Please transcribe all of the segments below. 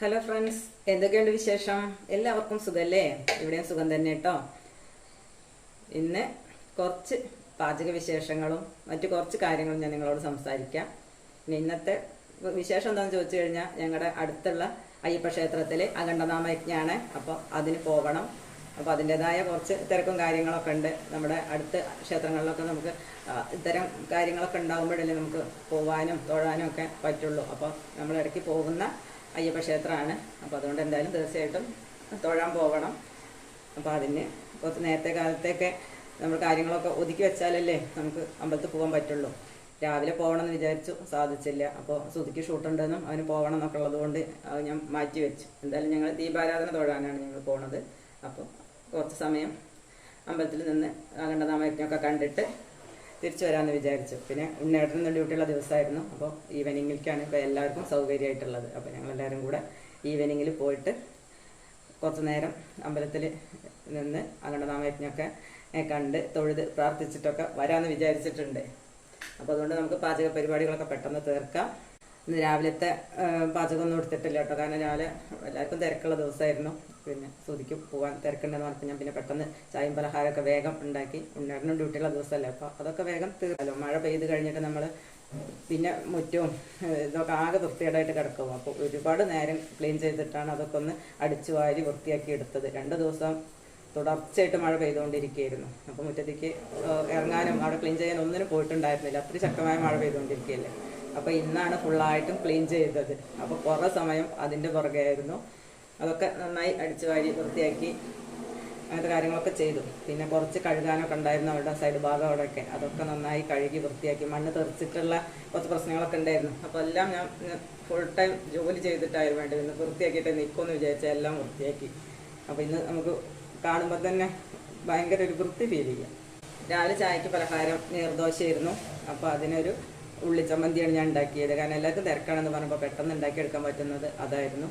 Hello friends, എന്തൊക്കെയുണ്ട് വിശേഷം? എല്ലാവർക്കും സുഖല്ലേ? ഇവിടെയും സുഖം തന്നെ കേട്ടോ. ഇന്ന് കുറച്ച് പാചക വിശേഷങ്ങളും മറ്റു കുറച്ച് കാര്യങ്ങളും ഞാൻ നിങ്ങളോട് സംസാരിക്കാം. പിന്നെ ഇന്നത്തെ വിശേഷം എന്താണെന്ന് ചോദിച്ചു കഴിഞ്ഞാൽ, ഞങ്ങളുടെ അടുത്തുള്ള അയ്യപ്പ ക്ഷേത്രത്തിൽ അഖണ്ഡനാമ യജ്ഞമാണ്. അപ്പോൾ അതിന് പോകണം. അപ്പോൾ അതിൻ്റെതായ കുറച്ച് തിരക്കും കാര്യങ്ങളൊക്കെ ഉണ്ട്. നമ്മുടെ അടുത്ത ക്ഷേത്രങ്ങളിലൊക്കെ നമുക്ക് ഇത്തരം കാര്യങ്ങളൊക്കെ ഉണ്ടാകുമ്പോഴല്ലേ നമുക്ക് പോകാനും തൊഴാനും ഒക്കെ പറ്റുള്ളൂ. അപ്പോൾ നമ്മൾ ഇടയ്ക്ക് പോകുന്ന അയ്യപ്പ ക്ഷേത്രമാണ്. അപ്പോൾ അതുകൊണ്ട് എന്തായാലും തീർച്ചയായിട്ടും തൊഴാൻ പോകണം. അപ്പോൾ അതിന് കുറച്ച് നേരത്തെ കാലത്തേക്ക് നമ്മൾ കാര്യങ്ങളൊക്കെ ഒതുക്കി വെച്ചാലല്ലേ നമുക്ക് അമ്പലത്തിൽ പോകാൻ പറ്റുള്ളൂ. രാവിലെ പോകണമെന്ന് വിചാരിച്ചു, സാധിച്ചില്ല. അപ്പോൾ സുധിക്ക് ഷൂട്ടുണ്ടെന്നും അവന് പോകണം എന്നൊക്കെ ഉള്ളത് കൊണ്ട് അത് ഞാൻ മാറ്റി വെച്ചു. എന്തായാലും ഞങ്ങൾ ദീപാരാധന തൊഴാനാണ് ഞങ്ങൾ പോണത്. അപ്പോൾ കുറച്ച് സമയം അമ്പലത്തിൽ നിന്ന് അഖണ്ഡനാമ യജ്ഞമൊക്കെ കണ്ടിട്ട് തിരിച്ചു വരാമെന്ന് വിചാരിച്ചു. പിന്നെ ഉണ്ണേട്ടന് ഡ്യൂട്ടിയുള്ള ദിവസമായിരുന്നു. അപ്പോൾ ഈവനിങ്ങിലേക്കാണ് ഇപ്പോൾ എല്ലാവർക്കും സൗകര്യമായിട്ടുള്ളത്. അപ്പോൾ ഞങ്ങളെല്ലാവരും കൂടെ ഈവനിങ്ങിൽ പോയിട്ട് കുറച്ച് നേരം അമ്പലത്തിൽ നിന്ന് അഖണ്ഡനാമ യജ്ഞമൊക്കെ കണ്ട് തൊഴുത് പ്രാർത്ഥിച്ചിട്ടൊക്കെ വരാമെന്ന് വിചാരിച്ചിട്ടുണ്ട്. അപ്പോൾ അതുകൊണ്ട് നമുക്ക് പാചക പരിപാടികളൊക്കെ പെട്ടെന്ന് തീർക്കാം. ഇന്ന് രാവിലത്തെ പാചകമൊന്നും എടുത്തിട്ടില്ല കേട്ടോ. കാരണം രാവിലെ എല്ലാവർക്കും തിരക്കുള്ള ദിവസമായിരുന്നു. പിന്നെ സുധിക്ക് പോകാൻ തിരക്കുണ്ടെന്ന് പറഞ്ഞപ്പോൾ ഞാൻ പിന്നെ പെട്ടെന്ന് ചായയും പലഹാരമൊക്കെ വേഗം ഉണ്ടാക്കി. ഉണ്ണേട്ടനും ഡ്യൂട്ടിയുള്ള ദിവസമല്ലേ, അപ്പോൾ അതൊക്കെ വേഗം തീർക്കാമല്ലോ. മഴ പെയ്ത് കഴിഞ്ഞിട്ട് നമ്മൾ പിന്നെ മുറ്റവും ഇതൊക്കെ ആകെ വൃത്തികേടായിട്ട് കിടക്കും. അപ്പോൾ ഒരുപാട് നേരം ക്ലീൻ ചെയ്തിട്ടാണ് അതൊക്കെ ഒന്ന് അടിച്ചു വാരി വൃത്തിയാക്കി എടുത്തത്. 2 ദിവസം തുടർച്ചയായിട്ട് മഴ പെയ്തുകൊണ്ടിരിക്കുകയായിരുന്നു. അപ്പോൾ മുറ്റത്തേക്ക് ഇറങ്ങാനും അവിടെ ക്ലീൻ ചെയ്യാൻ ഒന്നിനും പോയിട്ടുണ്ടായിരുന്നില്ല. അത്രയും ശക്തമായ മഴ പെയ്തുകൊണ്ടിരിക്കുകയല്ലേ. അപ്പോൾ ഇന്നാണ് ഫുള്ളായിട്ടും ക്ലീൻ ചെയ്തത്. അപ്പോൾ കുറേ സമയം അതിൻ്റെ പുറകെ ആയിരുന്നു. അതൊക്കെ നന്നായി അടിച്ചു വാരി വൃത്തിയാക്കി അങ്ങനത്തെ കാര്യങ്ങളൊക്കെ ചെയ്തു. പിന്നെ കുറച്ച് കഴുകാനൊക്കെ ഉണ്ടായിരുന്നു അവരുടെ സൈഡ് ഭാഗം അവിടെയൊക്കെ. അതൊക്കെ നന്നായി കഴുകി വൃത്തിയാക്കി. മണ്ണ് തെറിച്ചിട്ടുള്ള കുറച്ച് പ്രശ്നങ്ങളൊക്കെ ഉണ്ടായിരുന്നു. അപ്പോൾ എല്ലാം ഞാൻ ഫുൾ ടൈം ജോലി ചെയ്തിട്ടായിരുന്നു വേണ്ടത്. ഇന്ന് വൃത്തിയാക്കിയിട്ട് നിൽക്കുമെന്ന് വിചാരിച്ചാൽ എല്ലാം വൃത്തിയാക്കി. അപ്പോൾ ഇന്ന് നമുക്ക് കാണുമ്പോൾ തന്നെ ഭയങ്കര ഒരു വൃത്തി ഫീൽ ചെയ്യാം. രാവിലെ ചായക്ക് പലഹാരം നീർദോശയായിരുന്നു. അപ്പോൾ അതിനൊരു ഉള്ളിച്ചമ്മന്തിയാണ് ഞാൻ ഉണ്ടാക്കിയത്. കാരണം എല്ലാവർക്കും തിരക്കാണെന്ന് പറഞ്ഞപ്പോൾ പെട്ടെന്ന് ഉണ്ടാക്കിയെടുക്കാൻ പറ്റുന്നത് അതായിരുന്നു.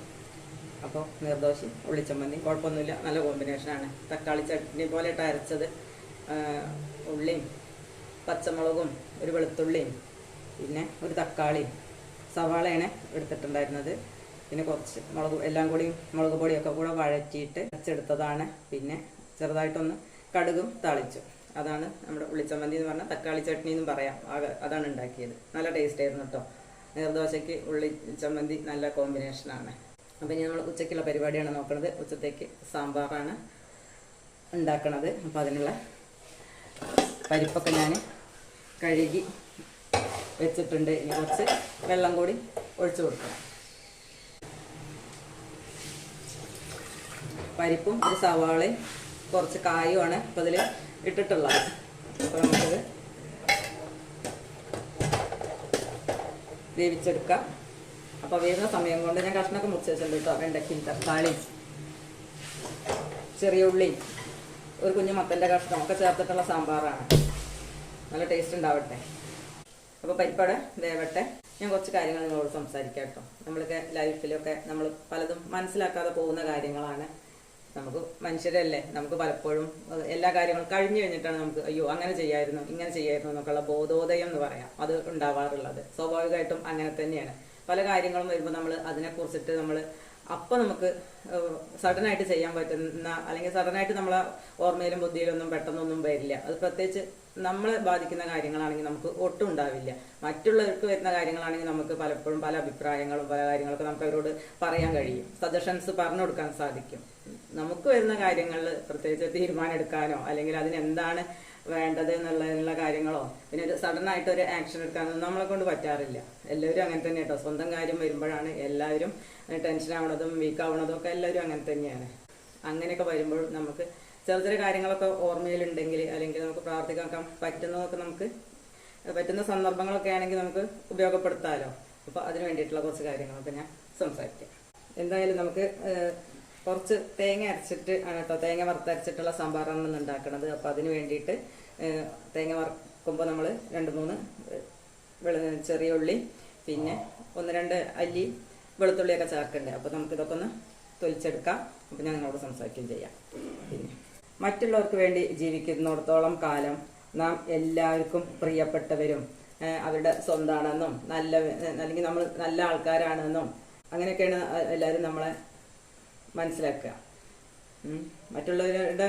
അപ്പോൾ നീർദോശയും ഉള്ളിച്ചമ്മന്തിയും കുഴപ്പമൊന്നുമില്ല, നല്ല കോമ്പിനേഷനാണ്. തക്കാളി ചട്നി പോലെ ഇട്ട് അരച്ചത്, ഉള്ളിയും പച്ചമുളകും ഒരു വെളുത്തുള്ളിയും പിന്നെ ഒരു തക്കാളിയും സവാളയാണ് എടുത്തിട്ടുണ്ടായിരുന്നത്. പിന്നെ കുറച്ച് എല്ലാം കൂടി മുളക് പൊടിയൊക്കെ കൂടെ വഴറ്റിയിട്ട് അരച്ചെടുത്തതാണ്. പിന്നെ ചെറുതായിട്ടൊന്ന് കടുകും താളിച്ചു. അതാണ് നമ്മുടെ ഉള്ളിച്ചമ്മന്തി എന്ന് പറഞ്ഞാൽ. തക്കാളി ചട്നി എന്നും പറയാം. അതാണ് ഉണ്ടാക്കിയത്. നല്ല ടേസ്റ്റ് ആയിരുന്നു കേട്ടോ. നീർദോശയ്ക്ക് ഉള്ളിച്ചമ്മന്തി നല്ല കോമ്പിനേഷനാണ്. അപ്പം ഇനി നമ്മൾ ഉച്ചയ്ക്കുള്ള പരിപാടിയാണ് നോക്കുന്നത്. ഉച്ചത്തേക്ക് സാമ്പാറാണ് ഉണ്ടാക്കണത്. അപ്പോൾ അതിനുള്ള പരിപ്പൊക്കെ ഞാൻ കഴുകി വെച്ചിട്ടുണ്ട്. ഇനി കുറച്ച് വെള്ളം കൂടി ഒഴിച്ചു കൊടുക്കണം. പരിപ്പും ഒരു സവാളയും കുറച്ച് കായുമാണ് ഇപ്പോൾ അതിൽ ഇട്ടിട്ടുള്ളത്. അപ്പോൾ നമുക്കത് വേവിച്ചെടുക്കാം. അപ്പോൾ വേവുന്ന സമയം കൊണ്ട് ഞാൻ കഷ്ണമൊക്കെ മുറിച്ച് വെച്ചിട്ടുണ്ട് കേട്ടോ. വെണ്ടയ്ക്കും തക്കാളി ചെറിയ ഉള്ളി ഒരു കുഞ്ഞു മത്തൻ്റെ കഷ്ണം ഒക്കെ ചേർത്തിട്ടുള്ള സാമ്പാറാണ്. നല്ല ടേസ്റ്റ് ഉണ്ടാവട്ടെ. അപ്പോൾ പരിപ്പടെ വേവട്ടെ. ഞാൻ കുറച്ച് കാര്യങ്ങൾ നിങ്ങളോട് സംസാരിക്കാം കേട്ടോ. നമ്മളൊക്കെ ലൈഫിലൊക്കെ നമ്മൾ പലതും മനസ്സിലാക്കാതെ പോകുന്ന കാര്യങ്ങളാണ്. നമുക്ക് മനുഷ്യരല്ലേ, നമുക്ക് പലപ്പോഴും എല്ലാ കാര്യങ്ങളും കഴിഞ്ഞു കഴിഞ്ഞിട്ടാണ് നമുക്ക് അയ്യോ അങ്ങനെ ചെയ്യായിരുന്നു ഇങ്ങനെ ചെയ്യായിരുന്നു എന്നൊക്കെയുള്ള ബോധോദയം എന്ന് പറയാം, അത് ഉണ്ടാവാറുള്ളത്. സ്വാഭാവികമായിട്ടും അങ്ങനെ തന്നെയാണ്. പല കാര്യങ്ങളും വരുമ്പോൾ നമ്മൾ അതിനെക്കുറിച്ചിട്ട് അപ്പം നമുക്ക് സഡനായിട്ട് ചെയ്യാൻ പറ്റുന്ന, അല്ലെങ്കിൽ സഡനായിട്ട് നമ്മളെ ഓർമ്മയിലും ബുദ്ധിയിലൊന്നും പെട്ടെന്നൊന്നും വരില്ല. അത് പ്രത്യേകിച്ച് നമ്മളെ ബാധിക്കുന്ന കാര്യങ്ങളാണെങ്കിൽ നമുക്ക് ഒട്ടും ഉണ്ടാവില്ല. മറ്റുള്ളവർക്ക് വരുന്ന കാര്യങ്ങളാണെങ്കിൽ നമുക്ക് പലപ്പോഴും പല അഭിപ്രായങ്ങളും പല കാര്യങ്ങളൊക്കെ നമുക്ക് അവരോട് പറയാൻ കഴിയും. സജഷൻസ് പറഞ്ഞു കൊടുക്കാൻ സാധിക്കും. നമുക്ക് വരുന്ന കാര്യങ്ങളിൽ പ്രത്യേകിച്ച് തീരുമാനം എടുക്കാനോ അല്ലെങ്കിൽ അതിനെന്താണ് വേണ്ടത് എന്നുള്ള കാര്യങ്ങളോ പിന്നെ ഒരു സഡനായിട്ട് ഒരു ആക്ഷൻ എടുക്കാനൊന്നും നമ്മളെ കൊണ്ട് പറ്റാറില്ല. എല്ലാവരും അങ്ങനെ തന്നെ കേട്ടോ. സ്വന്തം കാര്യം വരുമ്പോഴാണ് എല്ലാവരും ടെൻഷൻ ആവണതും വീക്ക് ആവണതും ഒക്കെ. എല്ലാവരും അങ്ങനെ തന്നെയാണ്. അങ്ങനെയൊക്കെ വരുമ്പോൾ നമുക്ക് ചെറിയ ചെറിയ കാര്യങ്ങളൊക്കെ ഓർമ്മയിലുണ്ടെങ്കിൽ അല്ലെങ്കിൽ നമുക്ക് പ്രാർത്ഥിക്കാൻ പറ്റുന്നതൊക്കെ നമുക്ക് പറ്റുന്ന സന്ദർഭങ്ങളൊക്കെ ആണെങ്കിൽ നമുക്ക് ഉപയോഗപ്പെടുത്താമല്ലോ. അപ്പോൾ അതിന് വേണ്ടിയിട്ടുള്ള കുറച്ച് കാര്യങ്ങളൊക്കെ ഞാൻ സംസാരിക്കാം. എന്തായാലും നമുക്ക് കുറച്ച് തേങ്ങ അരച്ചിട്ട് ആണ് കേട്ടോ, തേങ്ങ വറുത്തരച്ചിട്ടുള്ള സാമ്പാറാണ് ഉണ്ടാക്കുന്നത്. അപ്പോൾ അതിന് വേണ്ടിയിട്ട് തേങ്ങ വറുക്കുമ്പോൾ നമ്മൾ 2-3 ചെറിയ ഉള്ളി പിന്നെ 1-2 അല്ലി വെളുത്തുള്ളിയൊക്കെ ചേർക്കണ്ടേ. അപ്പോൾ നമുക്കിതൊക്കെ ഒന്ന് തൊലിച്ചെടുക്കാം. അപ്പോൾ ഞാൻ നിങ്ങളോട് സംസാരിക്കുകയും ചെയ്യാം. പിന്നെ മറ്റുള്ളവർക്ക് വേണ്ടി ജീവിക്കുന്നിടത്തോളം കാലം നാം എല്ലാവർക്കും പ്രിയപ്പെട്ടവരും അവരുടെ സ്വന്തമാണെന്നും അല്ലെങ്കിൽ നമ്മൾ നല്ല ആൾക്കാരാണെന്നും അങ്ങനെയൊക്കെയാണ് എല്ലാവരും നമ്മളെ മനസ്സിലാക്കുക. മറ്റുള്ളവരുടെ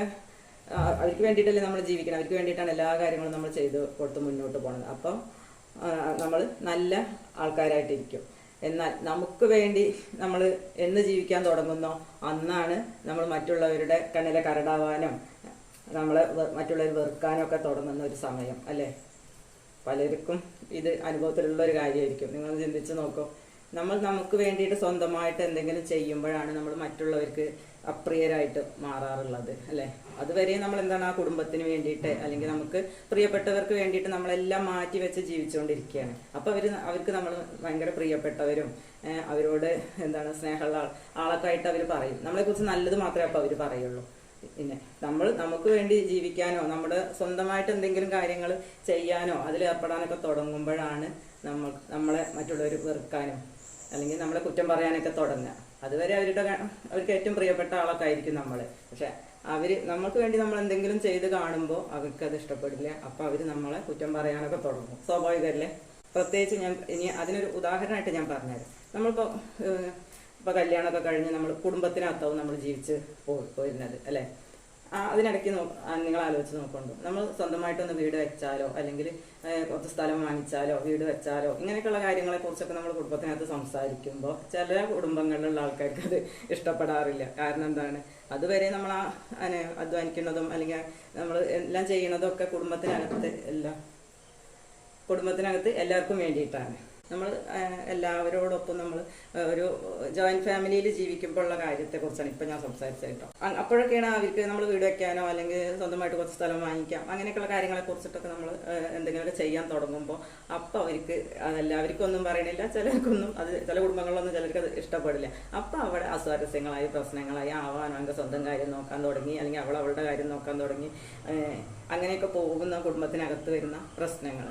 അവർക്ക് വേണ്ടിയിട്ടല്ലേ നമ്മൾ ജീവിക്കണം, അവർക്ക് വേണ്ടിയിട്ടാണ് എല്ലാ കാര്യങ്ങളും നമ്മൾ ചെയ്ത് കൊടുത്ത് മുന്നോട്ട് പോകുന്നത്. അപ്പോൾ നമ്മൾ നല്ല ആൾക്കാരായിട്ടിരിക്കും. എന്നാൽ നമുക്ക് വേണ്ടി നമ്മൾ എന്ന് ജീവിക്കാൻ തുടങ്ങുന്നോ അന്നാണ് നമ്മൾ മറ്റുള്ളവരുടെ കണ്ണിലെ കരടാവാനും നമ്മളെ മറ്റുള്ളവർ വെറുക്കാനും ഒക്കെ തുടങ്ങുന്ന ഒരു സമയം അല്ലേ. പലർക്കും ഇത് അനുഭവത്തിലുള്ള ഒരു കാര്യമായിരിക്കും. നിങ്ങൾ ചിന്തിച്ച് നോക്കൂ. നമ്മൾ നമുക്ക് വേണ്ടിയിട്ട് സ്വന്തമായിട്ട് എന്തെങ്കിലും ചെയ്യുമ്പോഴാണ് നമ്മൾ മറ്റുള്ളവർക്ക് അപ്രിയരായിട്ട് മാറാറുള്ളത് അല്ലേ. അതുവരെ നമ്മൾ എന്താണ് ആ കുടുംബത്തിന് വേണ്ടിയിട്ട് അല്ലെങ്കിൽ നമുക്ക് പ്രിയപ്പെട്ടവർക്ക് വേണ്ടിയിട്ട് നമ്മളെല്ലാം മാറ്റി വെച്ച് ജീവിച്ചുകൊണ്ടിരിക്കുകയാണ്. അപ്പോൾ അവർക്ക് നമ്മൾ ഭയങ്കര പ്രിയപ്പെട്ടവരും അവരോട് എന്താണ് സ്നേഹമുള്ള ആളൊക്കെ ആയിട്ട് അവർ പറയും. നമ്മളെക്കുറിച്ച് നല്ലത് മാത്രമേ അപ്പോൾ അവർ പറയുള്ളൂ. പിന്നെ നമ്മൾ നമുക്ക് വേണ്ടി ജീവിക്കാനോ നമ്മുടെ സ്വന്തമായിട്ട് എന്തെങ്കിലും കാര്യങ്ങൾ ചെയ്യാനോ അതിൽ ഏർപ്പെടാനൊക്കെ തുടങ്ങുമ്പോഴാണ് നമ്മളെ മറ്റുള്ളവർ വെറുക്കാനും അല്ലെങ്കിൽ നമ്മളെ കുറ്റം പറയാനൊക്കെ തുടങ്ങുക. അതുവരെ അവർക്ക് ഏറ്റവും പ്രിയപ്പെട്ട ആളൊക്കെ ആയിരിക്കും നമ്മൾ. പക്ഷെ നമ്മൾക്ക് വേണ്ടി നമ്മൾ എന്തെങ്കിലും ചെയ്ത് കാണുമ്പോൾ അവർക്കത് ഇഷ്ടപ്പെടില്ല. അപ്പം അവർ നമ്മളെ കുറ്റം പറയാനൊക്കെ തുടങ്ങും. സ്വാഭാവികമല്ലേ. പ്രത്യേകിച്ച് ഞാൻ ഇനി അതിനൊരു ഉദാഹരണമായിട്ട് ഞാൻ പറഞ്ഞുതരാം. ഇപ്പോൾ കല്യാണമൊക്കെ കഴിഞ്ഞ് നമ്മൾ കുടുംബത്തിനകത്താവും നമ്മൾ ജീവിച്ച് പോയിരുന്നത് അല്ലേ. അതിനിടയ്ക്ക് നിങ്ങൾ ആലോചിച്ച് നോക്കുന്നുണ്ടോ, നമ്മൾ സ്വന്തമായിട്ടൊന്ന് വീട് വെച്ചാലോ അല്ലെങ്കിൽ കുറച്ച് സ്ഥലം വാങ്ങിച്ചാലോ വീട് വെച്ചാലോ ഇങ്ങനെയൊക്കെയുള്ള കാര്യങ്ങളെ കുറിച്ചൊക്കെ നമ്മൾ കുടുംബത്തിനകത്ത് സംസാരിക്കുമ്പോൾ ചില കുടുംബങ്ങളിലുള്ള ആൾക്കാർക്ക് അത് ഇഷ്ടപ്പെടാറില്ല. കാരണം എന്താണ്, അതുവരെ നമ്മൾ അധ്വാനിക്കുന്നതും അല്ലെങ്കിൽ നമ്മൾ എല്ലാം ചെയ്യുന്നതും ഒക്കെ കുടുംബത്തിനകത്ത് എല്ലാവർക്കും വേണ്ടിയിട്ടാണ്. നമ്മൾ എല്ലാവരോടൊപ്പം നമ്മൾ ഒരു ജോയിന്റ് ഫാമിലിയിൽ ജീവിക്കുമ്പോൾ ഉള്ള കാര്യത്തെക്കുറിച്ചാണ് ഇപ്പം ഞാൻ സംസാരിച്ചത് കേട്ടോ. അപ്പോഴൊക്കെയാണ് അവർക്ക് നമ്മൾ വീട് വെക്കാനോ അല്ലെങ്കിൽ സ്വന്തമായിട്ട് കുറച്ച് സ്ഥലം വാങ്ങിക്കാം അങ്ങനെയൊക്കെയുള്ള കാര്യങ്ങളെ കുറിച്ചിട്ടൊക്കെ നമ്മൾ എന്തെങ്കിലുമൊക്കെ ചെയ്യാൻ തുടങ്ങുമ്പോൾ അപ്പോൾ അവർക്ക് എല്ലാവർക്കും ഒന്നും പറയണില്ല. ചിലർക്കൊന്നും അത് ചില കുടുംബങ്ങളിലൊന്നും ചിലർക്ക് അത് ഇഷ്ടപ്പെടില്ല. അപ്പോൾ അവിടെ അസ്വാരസ്യങ്ങളായി പ്രശ്നങ്ങളായി അവൻ്റെ സ്വന്തം കാര്യം നോക്കാൻ തുടങ്ങി അല്ലെങ്കിൽ അവളുടെ കാര്യം നോക്കാൻ തുടങ്ങി. അങ്ങനെയൊക്കെ പോകുന്ന കുടുംബത്തിനകത്ത് വരുന്ന പ്രശ്നങ്ങൾ.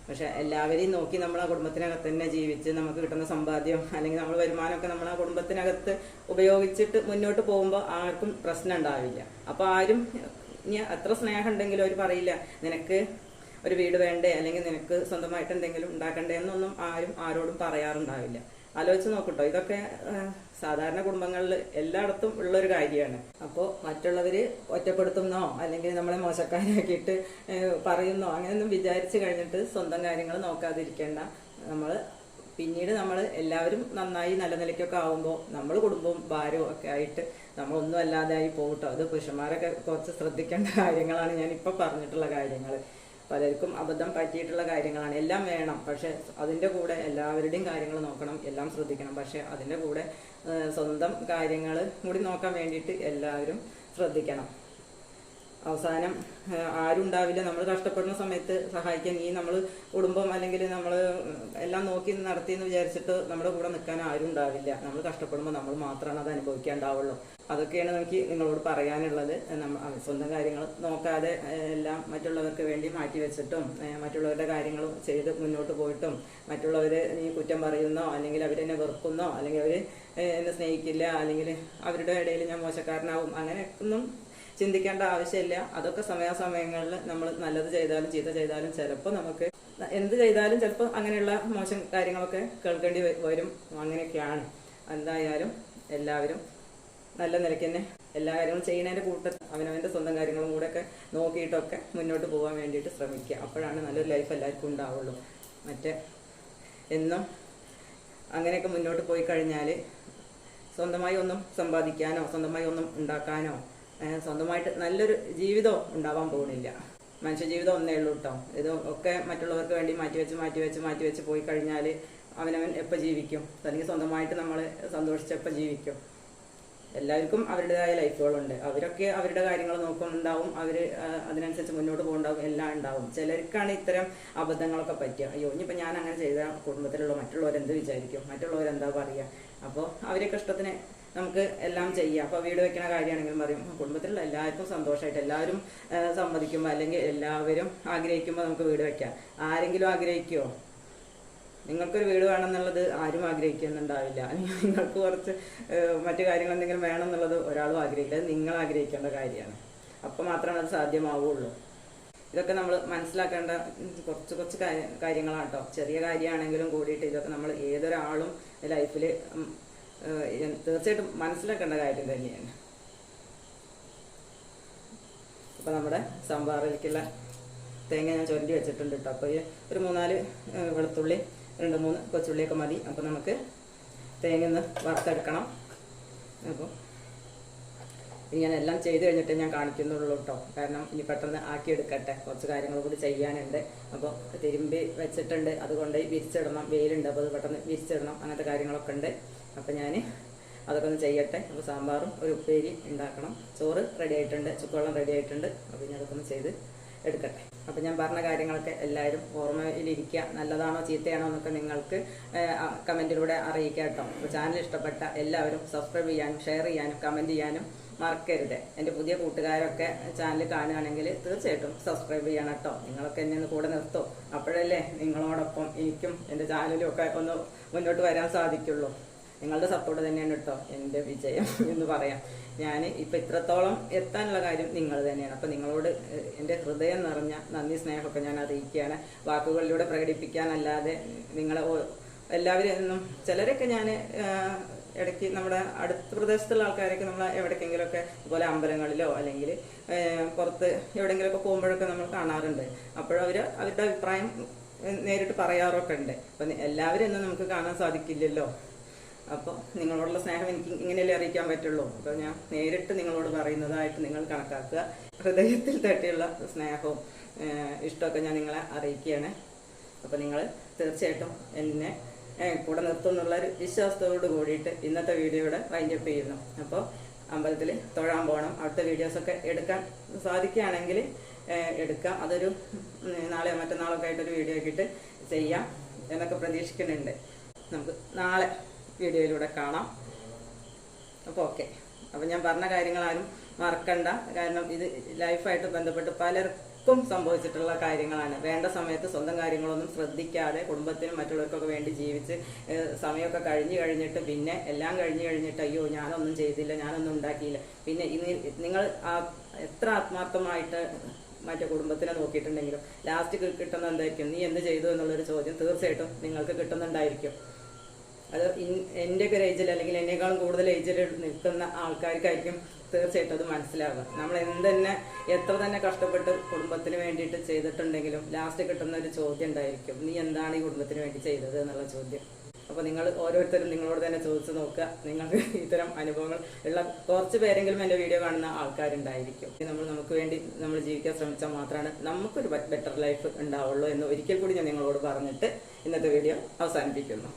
പക്ഷെ എല്ലാവരെയും നോക്കി നമ്മൾ ആ കുടുംബത്തിനകത്ത് തന്നെ ജീവിച്ച് നമുക്ക് കിട്ടുന്ന സമ്പാദ്യം അല്ലെങ്കിൽ നമ്മൾ വരുമാനമൊക്കെ നമ്മൾ ആ കുടുംബത്തിനകത്ത് ഉപയോഗിച്ചിട്ട് മുന്നോട്ട് പോകുമ്പോൾ ആർക്കും പ്രശ്നം ഉണ്ടാവില്ല. അപ്പോൾ ആരും ഇനി എത്ര സ്നേഹം ഉണ്ടെങ്കിലും അവർ പറയില്ല നിനക്ക് ഒരു വീട് വേണ്ടേ അല്ലെങ്കിൽ നിനക്ക് സ്വന്തമായിട്ട് എന്തെങ്കിലും ഉണ്ടാക്കണ്ടേ എന്നൊന്നും ആരും ആരോടും പറയാറുണ്ടാവില്ല. ആലോചിച്ച് നോക്കട്ടോ. ഇതൊക്കെ സാധാരണ കുടുംബങ്ങളിൽ എല്ലായിടത്തും ഉള്ളൊരു കാര്യമാണ്. അപ്പോൾ മറ്റുള്ളവർ ഒറ്റപ്പെടുത്തുന്നോ അല്ലെങ്കിൽ നമ്മളെ മോശക്കാരാക്കിയിട്ട് പറയുന്നോ അങ്ങനെയൊന്നും വിചാരിച്ച് കഴിഞ്ഞിട്ട് സ്വന്തം കാര്യങ്ങൾ നോക്കാതിരിക്കേണ്ട. പിന്നീട് നമ്മൾ എല്ലാവരും നന്നായി നല്ല നിലയ്ക്കൊക്കെ ആവുമ്പോൾ നമ്മൾ കുടുംബവും ഭാരവും ഒക്കെ ആയിട്ട് നമ്മളൊന്നും അല്ലാതായി പോകട്ടോ. അത് പുരുഷന്മാരൊക്കെ കുറച്ച് ശ്രദ്ധിക്കേണ്ട കാര്യങ്ങളാണ് ഞാനിപ്പോൾ പറഞ്ഞിട്ടുള്ള കാര്യങ്ങൾ. പലർക്കും അബദ്ധം പറ്റിയിട്ടുള്ള കാര്യങ്ങളാണ്. എല്ലാം വേണം, പക്ഷെ അതിൻ്റെ കൂടെ എല്ലാവരുടെയും കാര്യങ്ങൾ നോക്കണം, എല്ലാം ശ്രദ്ധിക്കണം. പക്ഷെ അതിൻ്റെ കൂടെ സ്വന്തം കാര്യങ്ങൾ കൂടി നോക്കാൻ വേണ്ടിയിട്ട് എല്ലാവരും ശ്രദ്ധിക്കണം. അവസാനം ആരും ഉണ്ടാവില്ല നമ്മൾ കഷ്ടപ്പെടുന്ന സമയത്ത് സഹായിക്കാൻ. നമ്മൾ കുടുംബം അല്ലെങ്കിൽ നമ്മൾ എല്ലാം നോക്കി നടത്തിയെന്ന് വിചാരിച്ചിട്ട് നമ്മുടെ കൂടെ നിൽക്കാൻ ആരും ഉണ്ടാവില്ല. നമ്മൾ കഷ്ടപ്പെടുമ്പോൾ നമ്മൾ മാത്രമാണ് അത് അനുഭവിക്കാണ്ടാവുള്ളൂ. അതൊക്കെയാണ് എനിക്ക് നിങ്ങളോട് പറയാനുള്ളത്. സ്വന്തം കാര്യങ്ങൾ നോക്കാതെ എല്ലാം മറ്റുള്ളവർക്ക് വേണ്ടി മാറ്റി വെച്ചിട്ടും മറ്റുള്ളവരുടെ കാര്യങ്ങൾ ചെയ്ത് മുന്നോട്ട് പോയിട്ടും മറ്റുള്ളവർ നീ കുറ്റം പറയുന്നോ അല്ലെങ്കിൽ അവരെന്നെ വെറുക്കുന്നോ അല്ലെങ്കിൽ അവർ എന്നെ സ്നേഹിക്കില്ല അല്ലെങ്കിൽ അവരുടെ ഇടയിൽ ഞാൻ മോശക്കാരനാവും അങ്ങനെയൊന്നും ചിന്തിക്കേണ്ട ആവശ്യമില്ല. അതൊക്കെ സമയാസമയങ്ങളിൽ നമ്മൾ നല്ലത് ചെയ്താലും ചീത്ത ചെയ്താലും ചിലപ്പോൾ നമുക്ക് എന്ത് ചെയ്താലും ചിലപ്പോൾ അങ്ങനെയുള്ള മോശം കാര്യങ്ങളൊക്കെ കേൾക്കേണ്ടി വരും. അങ്ങനെയൊക്കെയാണ്. എന്തായാലും എല്ലാവരും നല്ല നിലയ്ക്ക് തന്നെ എല്ലാ കാര്യങ്ങളും ചെയ്യുന്നതിൻ്റെ കൂട്ടത്തിൽ അവനവൻ്റെ സ്വന്തം കാര്യങ്ങളും കൂടെയൊക്കെ നോക്കിയിട്ടൊക്കെ മുന്നോട്ട് പോകാൻ വേണ്ടിയിട്ട് ശ്രമിക്കുക. അപ്പോഴാണ് നല്ലൊരു ലൈഫ് എല്ലാവർക്കും ഉണ്ടാവുള്ളൂ. എന്നും അങ്ങനെയൊക്കെ മുന്നോട്ട് പോയി കഴിഞ്ഞാൽ സ്വന്തമായി ഒന്നും സമ്പാദിക്കാനോ സ്വന്തമായി ഒന്നും ഉണ്ടാക്കാനോ സ്വന്തമായിട്ട് നല്ലൊരു ജീവിതം ഉണ്ടാവാൻ പോകുന്നില്ല. മനുഷ്യജീവിതം ഒന്നേ ഉള്ളൂ കേട്ടോ. ഇത് ഒക്കെ മറ്റുള്ളവർക്ക് വേണ്ടി മാറ്റി വെച്ച് പോയി കഴിഞ്ഞാൽ അവനവൻ എപ്പോൾ ജീവിക്കും? അല്ലെങ്കിൽ സ്വന്തമായിട്ട് നമ്മൾ സന്തോഷിച്ച് എപ്പോൾ ജീവിക്കും? എല്ലാവർക്കും അവരുടേതായ ലൈഫുകളുണ്ട്. അവരൊക്കെ അവരുടെ കാര്യങ്ങൾ നോക്കുന്നുണ്ടാവും, അവർ അതിനനുസരിച്ച് മുന്നോട്ട് പോകുന്നുണ്ടാവും, എല്ലാം ഉണ്ടാവും. ചിലർക്കാണ് ഇത്തരം അബദ്ധങ്ങളൊക്കെ പറ്റുക. അയ്യോ ഇനിയിപ്പോൾ ഞാൻ അങ്ങനെ ചെയ്ത കുടുംബത്തിലുള്ള മറ്റുള്ളവരെന്ത് വിചാരിക്കും, മറ്റുള്ളവരെന്താ പറയുക? അപ്പോൾ അവരൊക്കെ ഇഷ്ടത്തിന് നമുക്ക് എല്ലാം ചെയ്യാം. അപ്പോൾ വീട് വെക്കണ കാര്യമാണെങ്കിലും പറയും കുടുംബത്തിലുള്ള എല്ലാവർക്കും സന്തോഷമായിട്ട് എല്ലാവരും സമ്മതിക്കുമ്പോൾ അല്ലെങ്കിൽ എല്ലാവരും ആഗ്രഹിക്കുമ്പോൾ നമുക്ക് വീട് വെക്കാം. ആരെങ്കിലും ആഗ്രഹിക്കുമോ? നിങ്ങൾക്കൊരു വീട് വേണമെന്നുള്ളത് ആരും ആഗ്രഹിക്കുന്നുണ്ടാവില്ല. നിങ്ങൾക്ക് കുറച്ച് മറ്റു കാര്യങ്ങൾ എന്തെങ്കിലും വേണമെന്നുള്ളത് ഒരാളും ആഗ്രഹിക്കില്ല. അത് നിങ്ങൾ ആഗ്രഹിക്കേണ്ട കാര്യമാണ്. അപ്പോൾ മാത്രമേ അത് സാധ്യമാവുള്ളൂ. ഇതൊക്കെ നമ്മൾ മനസ്സിലാക്കേണ്ട കുറച്ച് കാര്യങ്ങളാണ് കേട്ടോ. ചെറിയ കാര്യമാണെങ്കിലും കൂടിയിട്ട് ഇതൊക്കെ നമ്മൾ ഏതൊരാളും ലൈഫിൽ തീർച്ചയായിട്ടും മനസ്സിലാക്കേണ്ട കാര്യം തന്നെയാണ്. അപ്പോൾ നമ്മുടെ സാമ്പാറിലേക്കുള്ള തേങ്ങ ഞാൻ ചുരണ്ടി വെച്ചിട്ടുണ്ട് കേട്ടോ. അപ്പോൾ ഒരു 3-4 വെളുത്തുള്ളി 2-3 കൊച്ചുള്ളിയൊക്കെ മതി. അപ്പോൾ നമുക്ക് തേങ്ങ ഒന്ന് വറുത്തെടുക്കണം. അപ്പോൾ ഞാൻ എല്ലാം ചെയ്ത് കഴിഞ്ഞിട്ട് ഞാൻ കാണിക്കുന്നുള്ളൂ കേട്ടോ. കാരണം ഇനി പെട്ടെന്ന് ആക്കിയെടുക്കട്ടെ, കുറച്ച് കാര്യങ്ങൾ കൂടി ചെയ്യാനുണ്ട്. അപ്പോൾ തിരുമ്പി വെച്ചിട്ടുണ്ട്, അതുകൊണ്ട് വിരിച്ചിടണം, വെയിലുണ്ട്, അപ്പോൾ അത് പെട്ടെന്ന് വിരിച്ചിടണം, അങ്ങനത്തെ കാര്യങ്ങളൊക്കെ ഉണ്ട്. അപ്പോൾ ഞാൻ അതൊക്കെ ഒന്ന് ചെയ്യട്ടെ. അപ്പോൾ സാമ്പാറും ഒരു ഉപ്പേരി ഉണ്ടാക്കണം. ചോറ് റെഡി ആയിട്ടുണ്ട്, ചുക്കുവെള്ളം റെഡി ആയിട്ടുണ്ട്. അപ്പോൾ ഇനി അതൊക്കെ ഒന്ന് ചെയ്ത് എടുക്കട്ടെ. അപ്പോൾ ഞാൻ പറഞ്ഞ കാര്യങ്ങളൊക്കെ എല്ലാവരും ഓർമ്മയിലിരിക്കുക. നല്ലതാണോ ചീത്തയാണോ എന്നൊക്കെ നിങ്ങൾക്ക് കമൻറ്റിലൂടെ അറിയിക്കുക കേട്ടോ. അപ്പോൾ ചാനൽ ഇഷ്ടപ്പെട്ട എല്ലാവരും സബ്സ്ക്രൈബ് ചെയ്യാനും ഷെയർ ചെയ്യാനും കമൻറ്റ് ചെയ്യാനും മറക്കരുത്. എൻ്റെ പുതിയ കൂട്ടുകാരൊക്കെ ചാനൽ കാണുകയാണെങ്കിൽ തീർച്ചയായിട്ടും സബ്സ്ക്രൈബ് ചെയ്യണം കേട്ടോ. നിങ്ങളൊക്കെ എന്നെ ഒന്ന് കൂടെ നിർത്തും, അപ്പോഴല്ലേ നിങ്ങളോടൊപ്പം എനിക്കും എൻ്റെ ചാനലും ഒക്കെ ഒന്ന് മുന്നോട്ട് വരാൻ സാധിക്കുള്ളൂ. നിങ്ങളുടെ സപ്പോർട്ട് തന്നെയാണ് കേട്ടോ എൻ്റെ വിജയം എന്ന് പറയാം. ഞാൻ ഇപ്പം ഇത്രത്തോളം എത്താനുള്ള കാര്യം നിങ്ങൾ തന്നെയാണ്. അപ്പം നിങ്ങളോട് എൻ്റെ ഹൃദയം നിറഞ്ഞ നന്ദി സ്നേഹമൊക്കെ ഞാൻ അറിയിക്കുകയാണ്. വാക്കുകളിലൂടെ പ്രകടിപ്പിക്കാനല്ലാതെ നിങ്ങളെ എല്ലാവരും എന്നും ചിലരൊക്കെ ഞാൻ ഇടയ്ക്ക് നമ്മുടെ അടുത്ത പ്രദേശത്തുള്ള ആൾക്കാരൊക്കെ നമ്മൾ എവിടേക്കെങ്കിലുമൊക്കെ ഇതുപോലെ അമ്പലങ്ങളിലോ അല്ലെങ്കിൽ പുറത്ത് എവിടെയെങ്കിലുമൊക്കെ പോകുമ്പോഴൊക്കെ നമ്മൾ കാണാറുണ്ട്. അപ്പോഴവർ അവരുടെ അഭിപ്രായം നേരിട്ട് പറയാറൊക്കെ ഉണ്ട്. അപ്പം എല്ലാവരും ഒന്നും നമുക്ക് കാണാൻ സാധിക്കില്ലല്ലോ. അപ്പോൾ നിങ്ങളോടുള്ള സ്നേഹം എനിക്ക് ഇങ്ങനെയല്ലേ അറിയിക്കാൻ പറ്റുള്ളൂ. അപ്പോൾ ഞാൻ നേരിട്ട് നിങ്ങളോട് പറയുന്നതായിട്ട് നിങ്ങൾ കണക്കാക്കുക. ഹൃദയത്തിൽ തട്ടിയുള്ള സ്നേഹവും ഇഷ്ടമൊക്കെ ഞാൻ നിങ്ങളെ അറിയിക്കുകയാണ്. അപ്പോൾ നിങ്ങൾ തീർച്ചയായിട്ടും എന്നെ കൂടെ നിർത്തുമെന്നുള്ളൊരു വിശ്വാസത്തോട് കൂടിയിട്ട് ഇന്നത്തെ വീഡിയോയുടെ വൈൻഡപ്പ് ചെയ്യുന്നു. അപ്പോൾ അമ്പലത്തിൽ തൊഴാൻ പോകണം. അവിടുത്തെ വീഡിയോസൊക്കെ എടുക്കാൻ സാധിക്കുകയാണെങ്കിൽ എടുക്കാം. അതൊരു നാളെയോ മറ്റന്നാളൊക്കെ ആയിട്ടൊരു വീഡിയോ ആക്കിയിട്ട് ചെയ്യാം എന്നൊക്കെ പ്രതീക്ഷിക്കുന്നുണ്ട്. നമുക്ക് നാളെ വീഡിയോയിലൂടെ കാണാം. അപ്പോൾ ഓക്കെ. അപ്പോൾ ഞാൻ പറഞ്ഞ കാര്യങ്ങളാരും മറക്കണ്ട. കാരണം ഇത് ലൈഫായിട്ട് ബന്ധപ്പെട്ട് പലർക്കും സംഭവിച്ചിട്ടുള്ള കാര്യങ്ങളാണ്. വേണ്ട സമയത്ത് സ്വന്തം കാര്യങ്ങളൊന്നും ശ്രദ്ധിക്കാതെ കുടുംബത്തിനും മറ്റുള്ളവർക്കൊക്കെ വേണ്ടി ജീവിച്ച് സമയമൊക്കെ കഴിഞ്ഞിട്ട് പിന്നെ എല്ലാം കഴിഞ്ഞിട്ട് അയ്യോ ഞാനൊന്നും ചെയ്തില്ല, ഞാനൊന്നും ഉണ്ടാക്കിയില്ല. പിന്നെ നിങ്ങൾ എത്ര ആത്മാർത്ഥമായിട്ട് മറ്റേ കുടുംബത്തിനെ നോക്കിയിട്ടുണ്ടെങ്കിലും ലാസ്റ്റ് കിട്ടുന്നത് എന്തായിരിക്കും? നീ എന്ത് ചെയ്തു എന്നുള്ളൊരു ചോദ്യം തീർച്ചയായിട്ടും നിങ്ങൾക്ക് കിട്ടുന്നുണ്ടായിരിക്കും. അത് എൻ്റെയൊക്കെ ഒരു ഏജിൽ അല്ലെങ്കിൽ എന്നേക്കാളും കൂടുതൽ ഏജിൽ നിൽക്കുന്ന ആൾക്കാർക്കായിരിക്കും തീർച്ചയായിട്ടും അത് മനസ്സിലാവുക. നമ്മൾ എത്ര തന്നെ കഷ്ടപ്പെട്ട് കുടുംബത്തിന് വേണ്ടിയിട്ട് ചെയ്തിട്ടുണ്ടെങ്കിലും ലാസ്റ്റ് കിട്ടുന്ന ഒരു ചോദ്യം ഉണ്ടായിരിക്കും, നീ എന്താണ് ഈ കുടുംബത്തിന് വേണ്ടി ചെയ്തത് എന്നുള്ള ചോദ്യം. അപ്പോൾ നിങ്ങൾ ഓരോരുത്തരും നിങ്ങളോട് തന്നെ ചോദിച്ചു നോക്കുക. നിങ്ങൾക്ക് ഇത്തരം അനുഭവങ്ങൾ ഉള്ള കുറച്ച് പേരെങ്കിലും എൻ്റെ വീഡിയോ കാണുന്ന ആൾക്കാരുണ്ടായിരിക്കും. നമുക്ക് വേണ്ടി നമ്മൾ ജീവിക്കാൻ ശ്രമിച്ചാൽ മാത്രമാണ് നമുക്കൊരു ബെറ്റർ ലൈഫ് ഉണ്ടാവുള്ളൂ എന്ന് ഒരിക്കൽ കൂടി ഞാൻ നിങ്ങളോട് പറഞ്ഞിട്ട് ഇന്നത്തെ വീഡിയോ അവസാനിപ്പിക്കുന്നു.